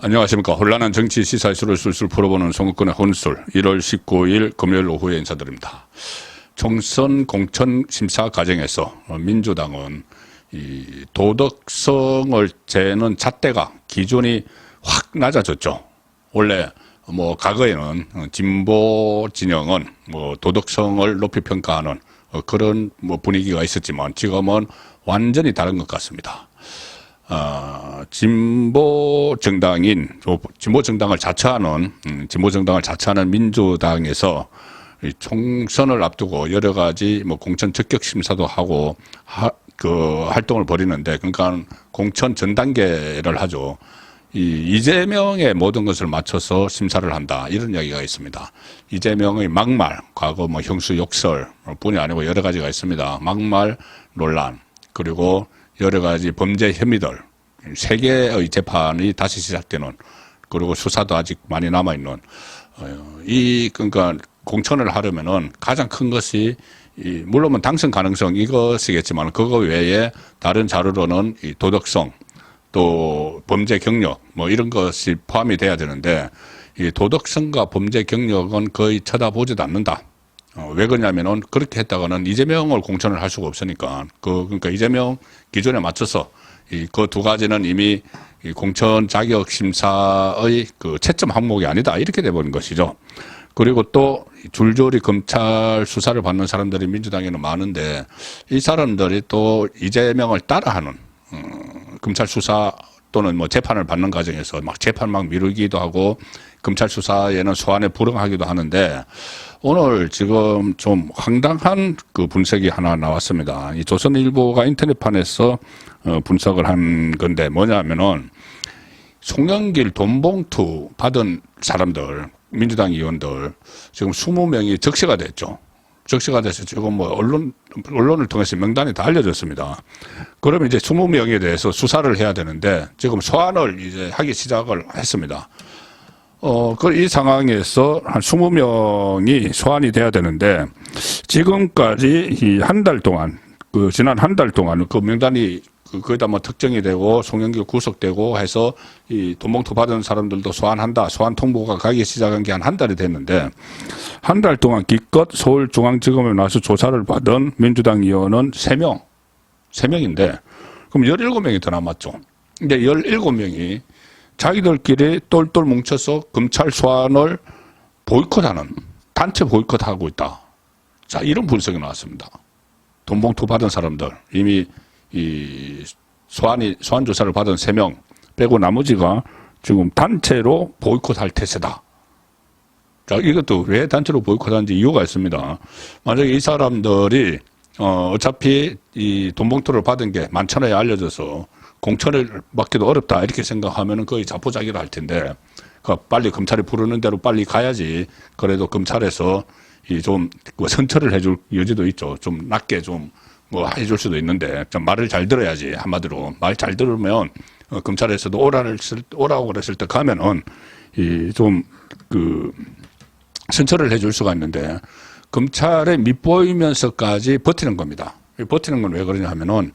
안녕하십니까. 혼란한 정치 시사 이슈를 술술 풀어보는 송국근의 혼술 1월 19일 금요일 오후에 인사드립니다. 총선 공천 심사 과정에서 민주당은 이 도덕성을 재는 잣대가 기준이 확 낮아졌죠. 원래 과거에는 진보 진영은 도덕성을 높이 평가하는 그런 분위기가 있었지만 지금은 완전히 다른 것 같습니다. 진보 정당을 자처하는 민주당에서 총선을 앞두고 여러 가지 공천 적격 심사도 하고 활동을 벌이는데, 그러니까 공천 전 단계를 하죠. 이재명의 모든 것을 맞춰서 심사를 한다, 이런 이야기가 있습니다. 이재명의 막말, 과거 형수 욕설 뿐이 아니고 여러 가지가 있습니다. 막말 논란, 그리고 여러 가지 범죄 혐의들, 세 개의 재판이 다시 시작되는, 그리고 수사도 아직 많이 남아있는, 그러니까 공천을 하려면은 가장 큰 것이, 물론 당선 가능성 이것이겠지만, 그거 외에 다른 자료로는 이 도덕성, 또 범죄 경력, 이런 것이 포함이 돼야 되는데, 이 도덕성과 범죄 경력은 거의 쳐다보지도 않는다. 왜 그러냐면은 그렇게 했다가는 이재명을 공천을 할 수가 없으니까, 그러니까 이재명 기준에 맞춰서 그 두 가지는 이미 공천 자격 심사의 채점 항목이 아니다, 이렇게 돼버린 것이죠. 그리고 또 줄줄이 검찰 수사를 받는 사람들이 민주당에는 많은데, 이 사람들이 또 이재명을 따라하는 검찰 수사 또는 재판을 받는 과정에서 재판 미루기도 하고 검찰 수사에는 소환에 불응하기도 하는데, 오늘 지금 좀 황당한 분석이 하나 나왔습니다. 이 조선일보가 인터넷판에서 분석을 한 건데, 뭐냐면은 송영길 돈봉투 받은 사람들, 민주당 의원들 지금 20명이 적시가 됐죠. 적시가 돼서 지금 언론을 통해서 명단이 다 알려졌습니다. 그러면 이제 20명에 대해서 수사를 해야 되는데, 지금 소환을 이제 하기 시작을 했습니다. 이 상황에서 한 20명이 소환이 돼야 되는데, 지금까지 한 달 동안, 지난 한 달 동안 명단이 거기다 특정이 되고 송영길 구속되고 해서 이 돈봉투 받은 사람들도 소환한다, 소환 통보가 가기 시작한 게 한 달이 됐는데, 한 달 동안 기껏 서울중앙지검에 나와서 조사를 받은 민주당 의원은 3명인데, 그럼 17명이 더 남았죠. 근데 17명이 자기들끼리 똘똘 뭉쳐서 검찰 소환을 보이콧하는, 단체 보이콧하고 있다. 자, 이런 분석이 나왔습니다. 돈봉투 받은 사람들, 이미 소환 조사를 받은 3명 빼고 나머지가 지금 단체로 보이콧할 태세다. 자, 이것도 왜 단체로 보이콧하는지 이유가 있습니다. 만약에 이 사람들이 어차피 이 돈봉투를 받은 게 만천하에 알려져서 공천을 받기도 어렵다, 이렇게 생각하면은 거의 자포자기를 할 텐데, 빨리 검찰이 부르는 대로 빨리 가야지. 그래도 검찰에서 좀 선처를 해줄 여지도 있죠. 좀 낮게 좀 해줄 수도 있는데, 좀 말을 잘 들어야지. 한마디로 말 잘 들으면 검찰에서도 오라고 그랬을 때 가면은 선처를 해줄 수가 있는데, 검찰에 밑보이면서까지 버티는 겁니다. 버티는 건 왜 그러냐 하면은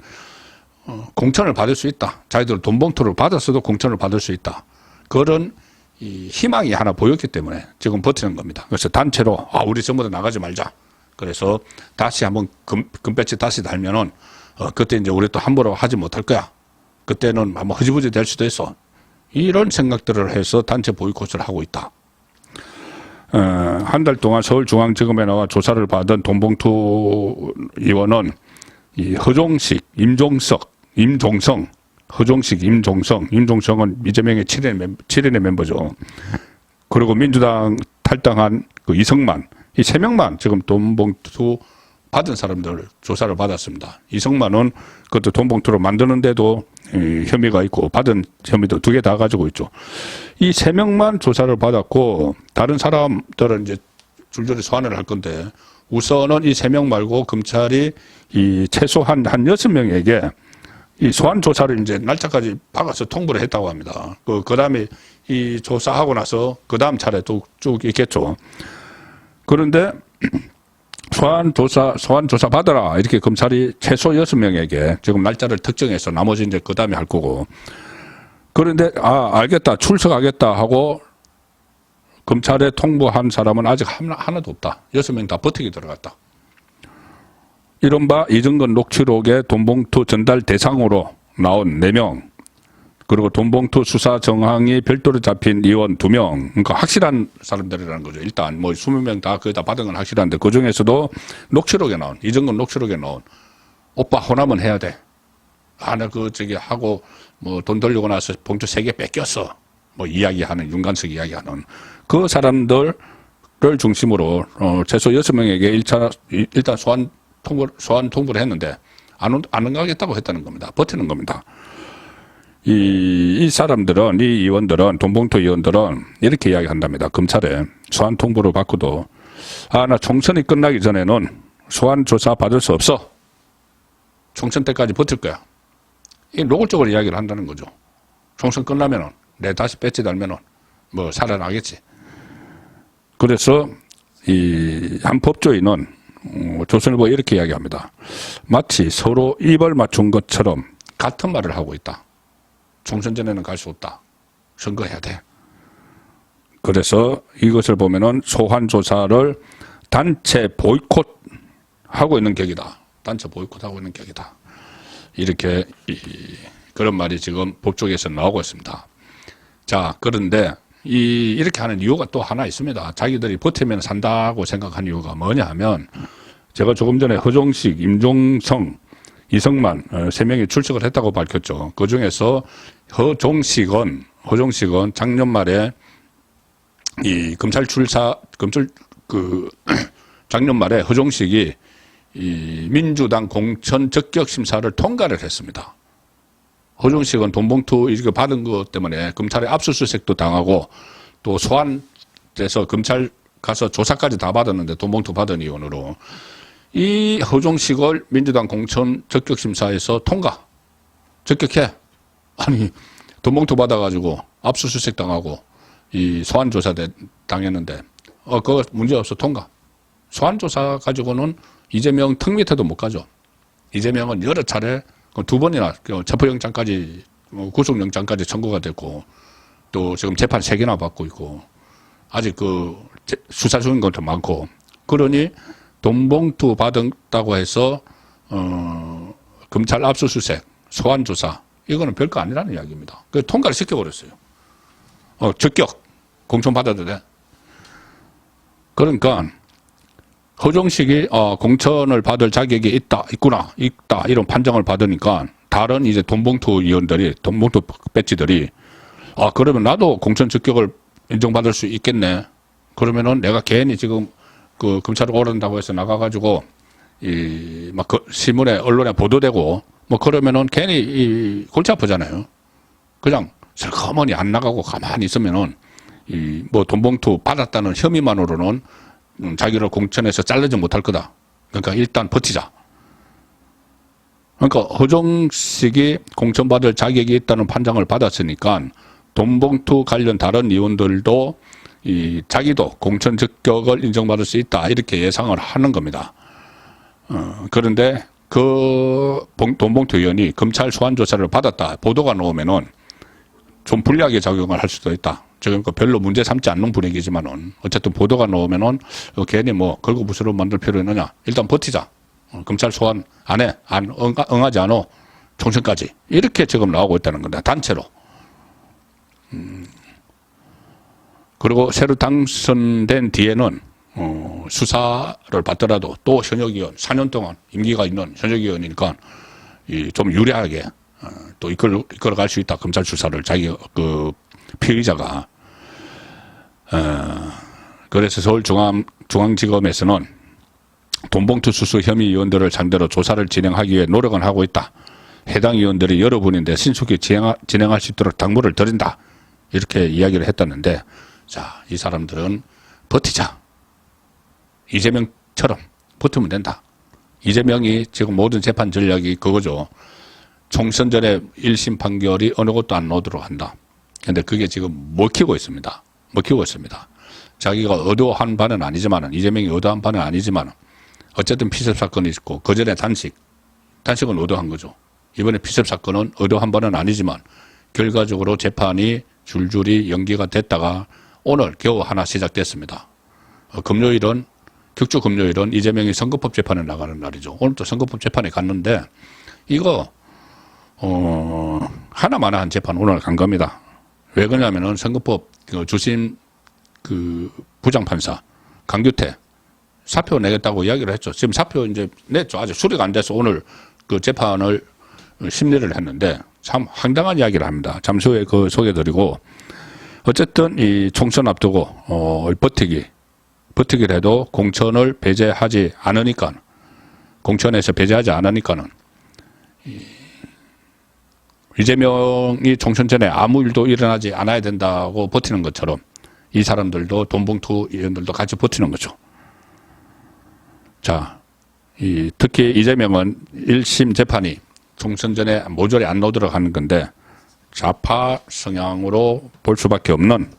공천을 받을 수 있다. 자기들 돈봉투를 받았어도 공천을 받을 수 있다. 그런 희망이 하나 보였기 때문에 지금 버티는 겁니다. 그래서 단체로 우리 전부 다 나가지 말자. 그래서 다시 한번 금배지 다시 달면은 그때 이제 우리 또 함부로 하지 못할 거야. 그때는 한번 흐지부지 될 수도 있어. 이런 생각들을 해서 단체 보이콧을 하고 있다. 한 달 동안 서울중앙지검에 나와 조사를 받은 돈봉투 의원은 허종식, 임종성, 허종식, 임종성은 이재명의 7인의 멤버죠. 그리고 민주당 탈당한 이성만, 이 3명만 지금 돈봉투 받은 사람들 조사를 받았습니다. 이성만은 그것도 돈봉투로 만드는데도 혐의가 있고 받은 혐의도 2개 다 가지고 있죠. 이 3명만 조사를 받았고, 다른 사람들은 이제 줄줄이 소환을 할 건데, 우선은 이 3명 말고 검찰이 최소한 한 6명에게 이 소환 조사를 이제 날짜까지 박아서 통보를 했다고 합니다. 그 다음에 이 조사하고 나서 그 다음 차례 쭉 있겠죠. 그런데 소환 조사 받아라, 이렇게 검찰이 최소 6명에게 지금 날짜를 특정해서 나머지 이제 그 다음에 할 거고, 그런데 알겠다, 출석하겠다 하고 검찰에 통보한 사람은 아직 하나도 없다. 6명 다 버티기 들어갔다. 이른바 이정근 녹취록의 돈봉투 전달 대상으로 나온 4명, 그리고 돈봉투 수사 정황이 별도로 잡힌 의원 2명, 그러니까 확실한 사람들이라는 거죠. 일단 뭐 20명 다 거의 다 받은 건 확실한데, 그 중에서도 녹취록에 나온, 이정근 녹취록에 나온, 오빠 호남은 해야 돼. 나 하고 뭐 돈 돌리고 나서 봉투 3개 뺏겼어. 뭐 이야기하는, 윤관석 이야기하는 그 사람들을 중심으로 최소 6명에게 일단 소환 통보를 했는데 안 응하겠다고 했다는 겁니다. 버티는 겁니다. 이 사람들은, 이 의원들은, 돈봉투 의원들은 이렇게 이야기한답니다. 검찰에 소환 통보를 받고도 나 총선이 끝나기 전에는 소환 조사 받을 수 없어. 총선 때까지 버틸 거야. 이 노골적으로 이야기를 한다는 거죠. 총선 끝나면은 내 다시 배지 달면은 뭐 살아나겠지. 그래서 이 한 법조인은 조선일보에 이렇게 이야기합니다. 마치 서로 입을 맞춘 것처럼 같은 말을 하고 있다. 총선 전에는 갈 수 없다. 선거해야 돼. 그래서 이것을 보면은 소환 조사를 단체 보이콧하고 있는 격이다. 단체 보이콧하고 있는 격이다. 이렇게 그런 말이 지금 법조계에서 나오고 있습니다. 자, 그런데 이렇게 하는 이유가 또 하나 있습니다. 자기들이 버티면 산다고 생각한 이유가 뭐냐 하면, 제가 조금 전에 허종식, 임종성, 이성만 3명이 출석을 했다고 밝혔죠. 그 중에서 허종식은 작년 말에 작년 말에 허종식이 이 민주당 공천 적격 심사를 통과를 했습니다. 허종식은 돈봉투 이거 받은 것 때문에 검찰에 압수수색도 당하고 또 소환돼서 검찰 가서 조사까지 다 받았는데 돈봉투 받은 이유로 이 허종식을 민주당 공천 적격 심사에서 적격해. 아니 돈봉투 받아가지고 압수수색 당하고 이 소환 조사 당했는데 그거 문제 없어 통과. 소환 조사 가지고는 이재명 턱 밑에도 못 가죠. 이재명은 여러 차례 2번이나 체포영장까지 구속영장까지 청구가 됐고 또 지금 재판 3개나 받고 있고 아직 수사 중인 것도 많고, 그러니 돈봉투 받았다고 해서 검찰 압수수색, 소환 조사 이거는 별거 아니라는 이야기입니다. 그 통과를 시켜버렸어요. 적격 공천 받아도 돼. 그러니까 허종식이 공천을 받을 자격이 있다 이런 판정을 받으니까 다른 이제 돈봉투 의원들이, 돈봉투 배지들이 그러면 나도 공천 적격을 인정받을 수 있겠네. 그러면은 내가 괜히 지금 검찰을 오른다고 해서 나가가지고 신문에 언론에 보도되고 뭐 그러면은 괜히 골치 아프잖아요. 그냥 슬커머니 안 나가고 가만히 있으면은 뭐 돈봉투 받았다는 혐의만으로는 자기를 공천에서 잘르지 못할 거다. 그러니까 일단 버티자. 그러니까 허종식이 공천받을 자격이 있다는 판정을 받았으니까 돈봉투 관련 다른 의원들도 자기도 공천 적격을 인정받을 수 있다. 이렇게 예상을 하는 겁니다. 그런데 돈봉투 의원이 검찰 소환 조사를 받았다. 보도가 나오면은 좀 불리하게 작용을 할 수도 있다. 지금 별로 문제 삼지 않는 분위기지만은 어쨌든 보도가 나오면은 괜히 뭐 걸고부스로 만들 필요 있느냐. 일단 버티자. 검찰 소환 안 해. 응하지 않아. 총선까지. 이렇게 지금 나오고 있다는 건데, 단체로. 그리고 새로 당선된 뒤에는 수사를 받더라도 또 현역 의원, 4년 동안 임기가 있는 현역 의원이니까 좀 유리하게 또 이끌어갈 수 있다. 검찰 수사를 자기 피의자가. 그래서 서울중앙지검에서는 돈봉투 수수 혐의 의원들을 상대로 조사를 진행하기 위해 노력은 하고 있다. 해당 의원들이 여러분인데 신속히 진행할 수 있도록 당부를 드린다. 이렇게 이야기를 했다는데, 자, 이 사람들은 버티자. 이재명처럼 버티면 된다. 이재명이 지금 모든 재판 전략이 그거죠. 총선 전에 1심 판결이 어느 것도 안 나오도록 한다. 근데 그게 지금 먹히고 있습니다. 자기가 의도한 바는 아니지만, 이재명이 의도한 바는 아니지만, 어쨌든 피습 사건이 있고, 그 전에 단식은 의도한 거죠. 이번에 피습 사건은 의도한 바는 아니지만, 결과적으로 재판이 줄줄이 연기가 됐다가 오늘 겨우 하나 시작됐습니다. 금요일은 격주 금요일은 이재명이 선거법 재판에 나가는 날이죠. 오늘 또 선거법 재판에 갔는데 이거 하나마나한 재판 오늘 간 겁니다. 왜 그러냐면은 선거법 주심 부장판사 강규태 사표 내겠다고 이야기를 했죠. 지금 사표 이제 냈죠. 아직 수리가 안 돼서 오늘 그 재판을 심리를 했는데 참 황당한 이야기를 합니다. 잠시 후에 그 소개드리고 어쨌든 이 총선 앞두고 버티기를 해도 공천을 배제하지 않으니까 공천에서 배제하지 않으니까는 이재명이 총선 전에 아무 일도 일어나지 않아야 된다고 버티는 것처럼 이 사람들도 돈봉투 의원들도 같이 버티는 거죠. 자, 특히 이재명은 1심 재판이 총선 전에 모조리 안 나오도록 하는 건데 좌파 성향으로 볼 수밖에 없는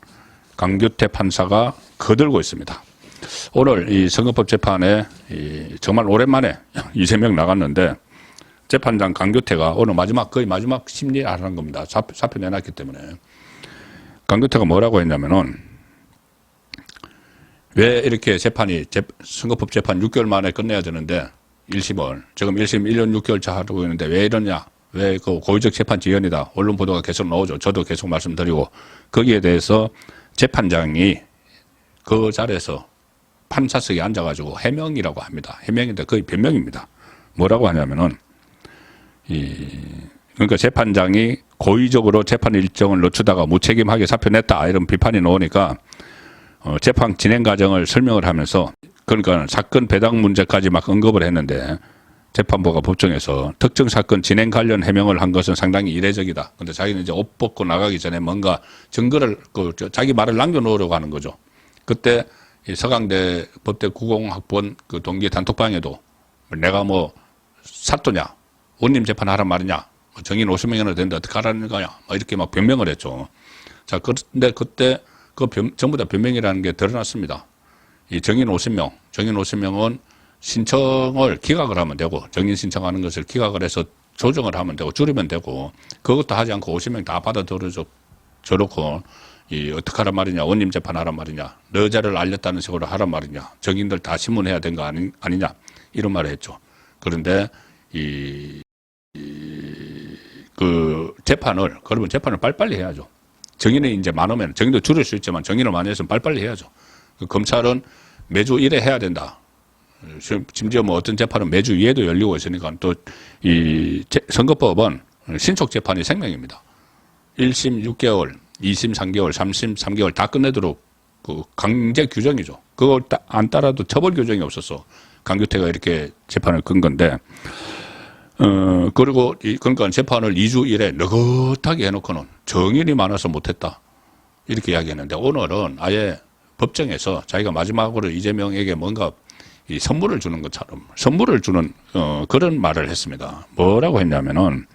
강규태 판사가 거들고 있습니다. 오늘 이 선거법 재판에 정말 오랜만에 이재명 나갔는데 재판장 강규태가 오늘 거의 마지막 심리를 하는 겁니다. 사표 내놨기 때문에. 강규태가 뭐라고 했냐면은 왜 이렇게 선거법 재판 6개월 만에 끝내야 되는데 1심을 지금 1심 1년 6개월 차 하고 있는데 왜 이러냐? 왜 그 고의적 재판 지연이다. 언론 보도가 계속 나오죠. 저도 계속 말씀드리고 거기에 대해서 재판장이 그 자리에서 판사석에 앉아가지고 해명이라고 합니다. 해명인데 거의 변명입니다. 뭐라고 하냐면은 그러니까 재판장이 고의적으로 재판 일정을 늦추다가 무책임하게 사표 냈다 이런 비판이 나오니까 재판 진행 과정을 설명을 하면서 그러니까 사건 배당 문제까지 막 언급을 했는데 재판부가 법정에서 특정 사건 진행 관련 해명을 한 것은 상당히 이례적이다. 근데 자기는 이제 옷 벗고 나가기 전에 뭔가 증거를 자기 말을 남겨놓으려고 하는 거죠. 그때 이 서강대 법대 90학번 그 동기 단톡방에도 내가 뭐 사또냐, 원님 재판하란 말이냐, 정인 50명이나 되는데 어떻게 하라는 거냐, 이렇게 막 변명을 했죠. 자, 그런데 그때 전부 다 변명이라는 게 드러났습니다. 이 정인 50명은 신청을 기각을 하면 되고, 정인 신청하는 것을 기각을 해서 조정을 하면 되고, 줄이면 되고, 그것도 하지 않고 50명 다 받아들여줘 놓고, 어떻게 하란 말이냐, 원님 재판하란 말이냐, 너자를 알렸다는 식으로 하란 말이냐, 정인들 다 신문해야 된 거 아니냐, 이런 말을 했죠. 그런데, 그러면 재판을 빨리빨리 해야죠. 정인이 이제 많으면, 정인도 줄일 수 있지만 정인을 많이 해서 빨리빨리 해야죠. 검찰은 매주 1회 해야 된다. 심지어 뭐 어떤 재판은 매주 2회도 열리고 있으니까 또 선거법은 신속 재판이 생명입니다. 1심 6개월, 2심 3개월, 3심 3개월 다 끝내도록 그 강제 규정이죠. 그걸 안 따라도 처벌 규정이 없어서 강규태가 이렇게 재판을 끈 건데, 그리고 그러니까 재판을 2주 1회 느긋하게 해놓고는 정인이 많아서 못했다. 이렇게 이야기했는데 오늘은 아예 법정에서 자기가 마지막으로 이재명에게 뭔가 이 선물을 주는 것처럼 선물을 주는 그런 말을 했습니다. 뭐라고 했냐면은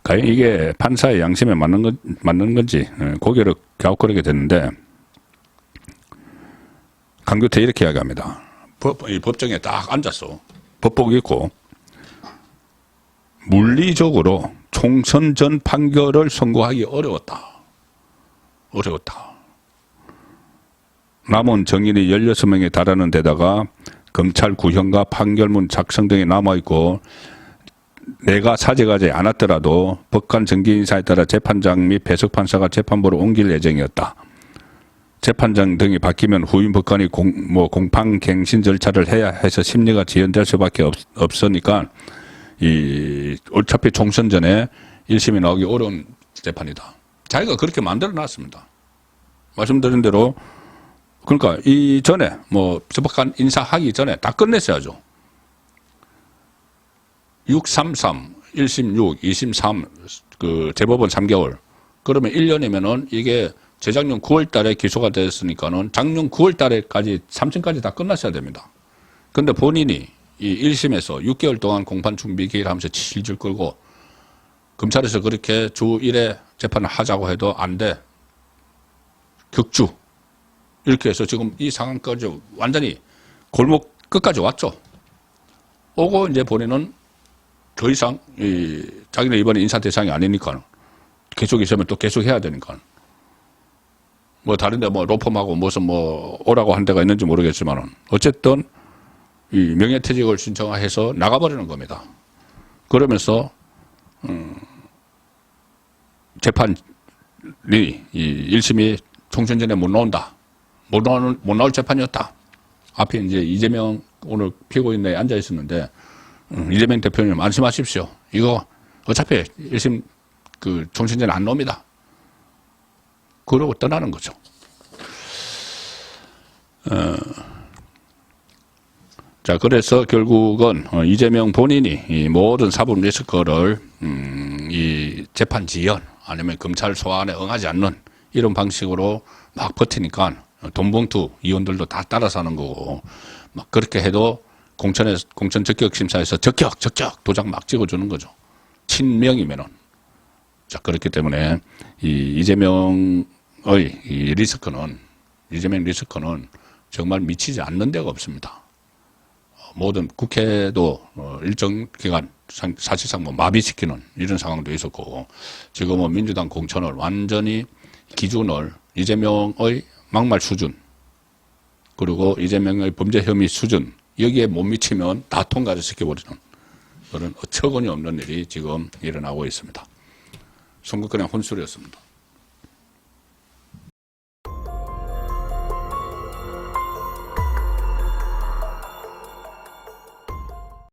과연 이게 판사의 양심에 맞는 건지 고개를 갸웃거리게 됐는데 강규태 이렇게 이야기합니다. 이 법정에 딱 앉았어. 법복 입고 물리적으로 총선 전 판결을 선고하기 어려웠다. 남은 정인이 16명에 달하는 데다가 검찰 구형과 판결문 작성 등이 남아있고 내가 사죄하지 않았더라도 법관 정기 인사에 따라 재판장 및 배석판사가 재판부로 옮길 예정이었다. 재판장 등이 바뀌면 후임 법관이 공판갱신 절차를 해야 해서 심리가 지연될 수밖에 없으니까 어차피 총선 전에 1심이 나오기 어려운 재판이다. 자기가 그렇게 만들어 놨습니다. 말씀드린 대로 그러니까 이전에 법관 인사하기 전에 다 끝냈어야죠. 633, 1심 6, 2심 3, 재법은 3개월. 그러면 1년이면은 이게 재작년 9월 달에 기소가 됐으니까는 작년 9월 달에까지 3심까지 다 끝났어야 됩니다. 근데 본인이 이 1심에서 6개월 동안 공판 준비 기일 하면서 질질 끌고 검찰에서 그렇게 주 1회 재판을 하자고 해도 안 돼. 격주. 이렇게 해서 지금 이 상황까지 완전히 골목 끝까지 왔죠. 오고 이제 본인은 더 이상 자기는 이번에 인사 대상이 아니니까 계속 있으면 또 계속 해야 되니까. 뭐 다른데 뭐 로펌하고 무슨 뭐 오라고 한 데가 있는지 모르겠지만은 어쨌든 이 명예퇴직을 신청해서 나가버리는 겁니다. 그러면서 재판이 이 1심이 총선 전에 못 나온다. 못 나올 재판이었다. 앞에 이제 이재명 오늘 피고인에 앉아 있었는데 이재명 대표님 안심하십시오. 이거 어차피 1심 그 총선 전에 안 나옵니다. 그러고 떠나는 거죠. 자, 그래서 결국은 이재명 본인이 이 모든 사법 리스크를 이 재판 지연 아니면 검찰 소환에 응하지 않는 이런 방식으로 막 버티니까 돈봉투 의원들도 다 따라서 하는 거고 막 그렇게 해도 공천 적격심사에서 적격 도장 막 찍어주는 거죠. 친명이면은. 자, 그렇기 때문에 이재명의 이 이재명 리스크는 정말 미치지 않는 데가 없습니다. 모든 국회도 일정 기간 사실상 뭐 마비시키는 이런 상황도 있었고 지금은 민주당 공천을 완전히 기준을 이재명의 막말 수준 그리고 이재명의 범죄 혐의 수준 여기에 못 미치면 다 통과를 시켜버리는 그런 어처구니 없는 일이 지금 일어나고 있습니다. 선거 그냥 혼술이었습니다.